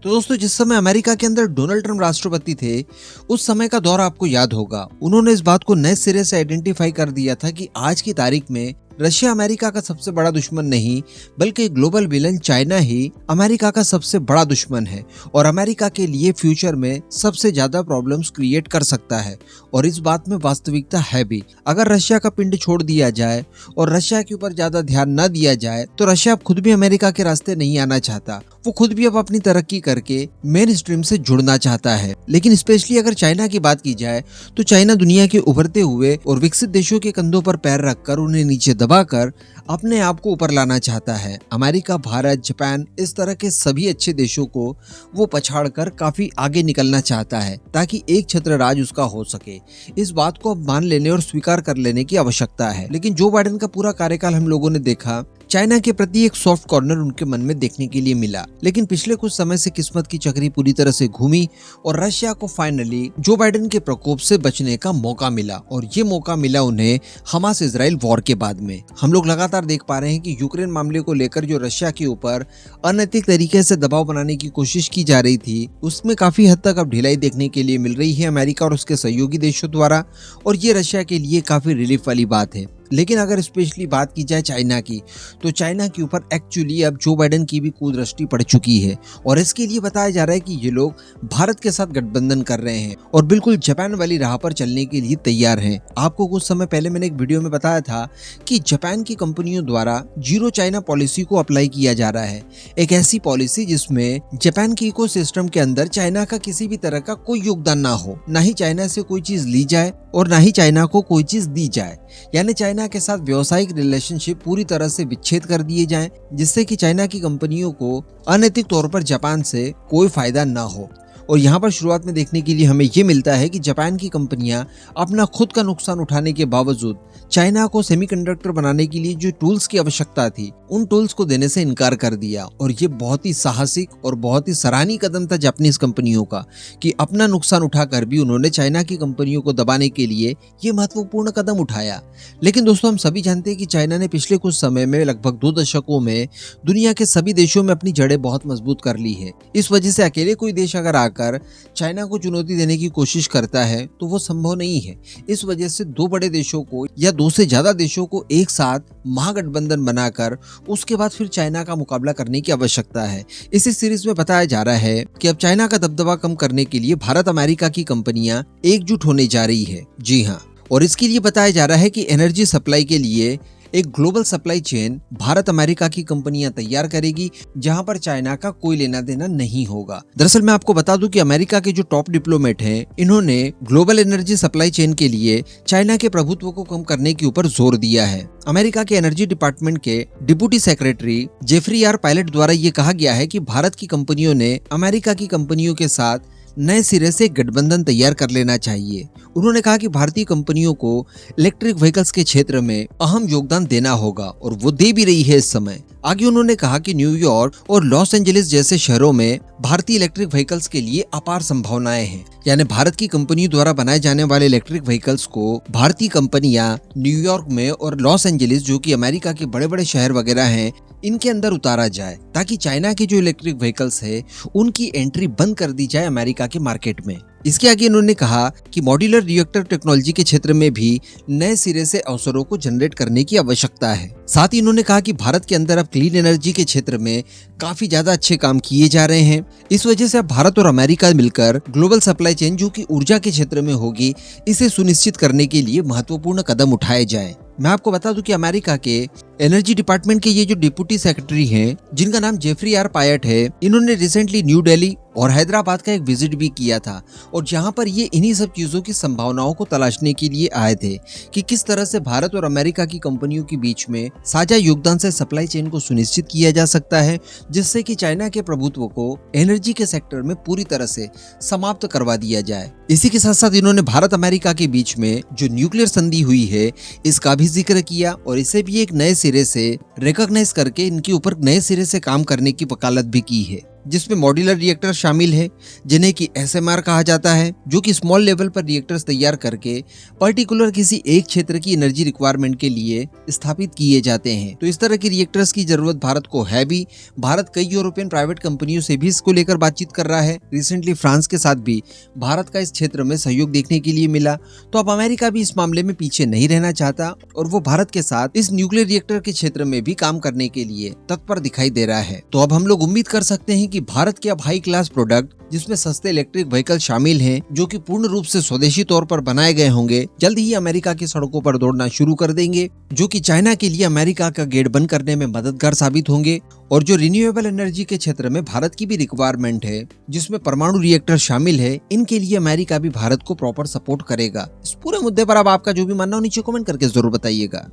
तो दोस्तों, जिस समय अमेरिका के अंदर डोनाल्ड ट्रम्प राष्ट्रपति थे, उस समय का दौर आपको याद होगा। उन्होंने इस बात को नए सिरे से आइडेंटिफाई कर दिया था कि आज की तारीख में रशिया अमेरिका का सबसे बड़ा दुश्मन नहीं, बल्कि ग्लोबल विलन चाइना ही अमेरिका का सबसे बड़ा दुश्मन है और अमेरिका के लिए फ्यूचर में सबसे ज्यादा प्रॉब्लम्स क्रिएट कर सकता है। और इस बात में वास्तविकता है भी। अगर रशिया का पिंड छोड़ दिया जाए और रशिया के ऊपर ज्यादा ध्यान न दिया जाए तो रशिया अब खुद भी अमेरिका के रास्ते नहीं आना चाहता। वो खुद भी अब अपनी तरक्की करके मेन स्ट्रीम से जुड़ना चाहता है। लेकिन स्पेशली अगर चाइना की बात की जाए तो चाइना दुनिया के उभरते हुए और विकसित देशों के कंधों पर पैर रखकर उन्हें नीचे दबाकर अपने आप को ऊपर लाना चाहता है। अमेरिका, भारत, जापान, इस तरह के सभी अच्छे देशों को वो पछाड़कर काफी आगे निकलना चाहता है ताकि एक छत्र राज उसका हो सके। इस बात को अब मान लेने और स्वीकार कर लेने की आवश्यकता है। लेकिन जो बाइडेन का पूरा कार्यकाल हम लोगों ने देखा, चाइना के प्रति एक सॉफ्ट कॉर्नर उनके मन में देखने के लिए मिला। लेकिन पिछले कुछ समय से किस्मत की चक्री पूरी तरह से घूमी और रशिया को फाइनली जो बाइडेन के प्रकोप से बचने का मौका मिला। और ये मौका मिला उन्हें हमास इजराइल वॉर के बाद में। हम लोग लगातार देख पा रहे हैं कि यूक्रेन मामले को लेकर जो रशिया के ऊपर अनैतिक तरीके से दबाव बनाने की कोशिश की जा रही थी, उसमें काफी हद तक अब ढिलाई देखने के लिए मिल रही है अमेरिका और उसके सहयोगी देशों द्वारा। और ये रशिया के लिए काफी रिलीफ वाली बात है। लेकिन अगर स्पेशली बात की जाए चाइना की, तो चाइना के ऊपर एक्चुअली अब जो बाइडेन की भी कुदृष्टि पड़ चुकी है। और इसके लिए बताया जा रहा है कि ये लोग भारत के साथ गठबंधन कर रहे हैं और बिल्कुल जापान वाली राह पर चलने के लिए तैयार हैं। आपको कुछ समय पहले मैंने एक वीडियो में बताया था कि जापान की कंपनियों द्वारा जीरो चाइना पॉलिसी को अप्लाई किया जा रहा है। एक ऐसी पॉलिसी जिसमें जापान के इकोसिस्टम के अंदर चाइना का किसी भी तरह का कोई योगदान ना हो, ना ही चाइना से कोई चीज ली जाए और ना ही चाइना को कोई चीज दी जाए। यानी चाइना के साथ व्यावसायिक रिलेशनशिप पूरी तरह से विच्छेद कर दिए जाएं, जिससे कि चाइना की कंपनियों को अनैतिक तौर पर जापान से कोई फायदा ना हो। और यहाँ पर शुरुआत में देखने के लिए हमें ये मिलता है कि जापान की कंपनियां अपना खुद का नुकसान उठाने के बावजूद चाइना को सेमीकंडक्टर बनाने के लिए जो टूल्स की आवश्यकता थी, उन टूल्स को देने से इनकार कर दिया। और ये बहुत ही साहसिक और बहुत ही सराहनीय कदम था जापानीज कंपनियों का कि अपना नुकसान उठाकर भी उन्होंने चाइना की कंपनियों को दबाने के लिए ये महत्वपूर्ण कदम उठाया। लेकिन दोस्तों, हम सभी जानते हैं कि चाइना ने पिछले कुछ समय में लगभग 2 दशकों में दुनिया के सभी देशों में अपनी जड़ें बहुत मजबूत कर ली है। इस वजह से अकेले कोई देश अगर कर चाइना को चुनौती देने की कोशिश करता है तो वो संभव नहीं है। इस वजह से 2 बड़े देशों को या 2 से ज्यादा देशों को एक साथ महागठबंधन बनाकर उसके बाद फिर चाइना का मुकाबला करने की आवश्यकता है। इसी सीरीज में बताया जा रहा है कि अब चाइना का दबदबा कम करने के लिए भारत अमेरिका की कंपनियां एकजुट होने जा रही है। जी हाँ, और इसके लिए बताया जा रहा है कि एनर्जी सप्लाई के लिए एक global supply chain Bharat America की कंपनियां तैयार करेगी, जहां पर चाइना का कोई लेना देना नहीं होगा। दरअसल मैं आपको बता दूं कि अमेरिका के जो टॉप डिप्लोमेट हैं, इन्होंने ग्लोबल एनर्जी सप्लाई चेन के लिए चाइना के प्रभुत्व को कम करने के ऊपर जोर दिया है। अमेरिका के एनर्जी डिपार्टमेंट के deputy secretary Jeffrey R Pyatt द्वारा ये कहा गया है कि भारत की कंपनियों ने अमेरिका की कंपनियों के साथ नए सिरे से गठबंधन तैयार कर लेना चाहिए। उन्होंने कहा कि भारतीय कंपनियों को इलेक्ट्रिक व्हीकल्स के क्षेत्र में अहम योगदान देना होगा और वो दे भी रही है इस समय। आगे उन्होंने कहा कि न्यूयॉर्क और लॉस एंजलिस जैसे शहरों में भारतीय इलेक्ट्रिक व्हीकल्स के लिए अपार संभावनाएं हैं। यानी भारत की कंपनियों द्वारा बनाए जाने वाले इलेक्ट्रिक व्हीकल्स को भारतीय कंपनियां न्यूयॉर्क में और लॉस एंजलिस, जो कि अमेरिका के बड़े बड़े शहर वगैरह हैं, इनके अंदर उतारा जाए ताकि चाइना के जो इलेक्ट्रिक व्हीकल्स है उनकी एंट्री बंद कर दी जाए अमेरिका के मार्केट में। इसके आगे इन्होंने कहा कि मॉड्यूलर रिएक्टर टेक्नोलॉजी के क्षेत्र में भी नए सिरे से अवसरों को जनरेट करने की आवश्यकता है। साथ ही इन्होंने कहा कि भारत के अंदर अब क्लीन एनर्जी के क्षेत्र में काफी ज्यादा अच्छे काम किए जा रहे हैं। इस वजह से अब भारत और अमेरिका मिलकर ग्लोबल सप्लाई चेन जो कि ऊर्जा के क्षेत्र में होगी, इसे सुनिश्चित करने के लिए महत्वपूर्ण कदम उठाए जाए। मैं आपको बता दूं कि अमेरिका के एनर्जी डिपार्टमेंट के ये जो डिप्टी सेक्रेटरी हैं, जिनका नाम जेफरी आर पायट है, इन्होंने रिसेंटली न्यू दिल्ली और हैदराबाद का एक विजिट भी किया था और जहां पर ये इन्हीं सब चीजों की संभावनाओं को तलाशने के लिए आए थे कि किस तरह से भारत और अमेरिका की कंपनियों के बीच में साझा योगदान से सप्लाई चेन को सुनिश्चित किया जा सकता है, जिससे कि चाइना के प्रभुत्व को एनर्जी के सेक्टर में पूरी तरह से समाप्त करवा दिया जाए। इसी के साथ साथ इन्होंने भारत अमेरिका के बीच में जो न्यूक्लियर संधि हुई है, इसका भी जिक्र किया और इसे भी एक नए सिरे से रिकॉग्नाइज करके इनके ऊपर नए सिरे से काम करने की वकालत भी की है। जिसमें मॉड्यूलर रिएक्टर शामिल है, जिन्हें कि SMR कहा जाता है, जो कि स्मॉल लेवल पर रिएक्टर्स तैयार करके पर्टिकुलर किसी एक क्षेत्र की एनर्जी रिक्वायरमेंट के लिए स्थापित किए जाते हैं। तो इस तरह की रिएक्टर्स की जरूरत भारत को है भी। भारत कई यूरोपियन प्राइवेट कंपनियों से भी इसको लेकर बातचीत कर रहा है। रिसेंटली फ्रांस के साथ भी भारत का इस क्षेत्र में सहयोग देखने के लिए मिला। तो अब अमेरिका भी इस मामले में पीछे नहीं रहना चाहता और वो भारत के साथ इस न्यूक्लियर रिएक्टर के क्षेत्र में भी काम करने के लिए तत्पर दिखाई दे रहा है। तो अब हम लोग उम्मीद कर सकते हैं कि भारत के अब हाई क्लास प्रोडक्ट, जिसमें सस्ते इलेक्ट्रिक व्हीकल शामिल हैं, जो कि पूर्ण रूप से स्वदेशी तौर पर बनाए गए होंगे, जल्द ही अमेरिका की सड़कों पर दौड़ना शुरू कर देंगे, जो कि चाइना के लिए अमेरिका का गेट बंद करने में मददगार साबित होंगे। और जो रिन्यूएबल एनर्जी के क्षेत्र में भारत की भी रिक्वायरमेंट है, जिसमें परमाणु रिएक्टर शामिल है, इनके लिए अमेरिका भी भारत को प्रॉपर सपोर्ट करेगा। इस पूरे मुद्दे पर अब आपका जो भी मानना हो नीचे कमेंट करके जरूर बताइएगा।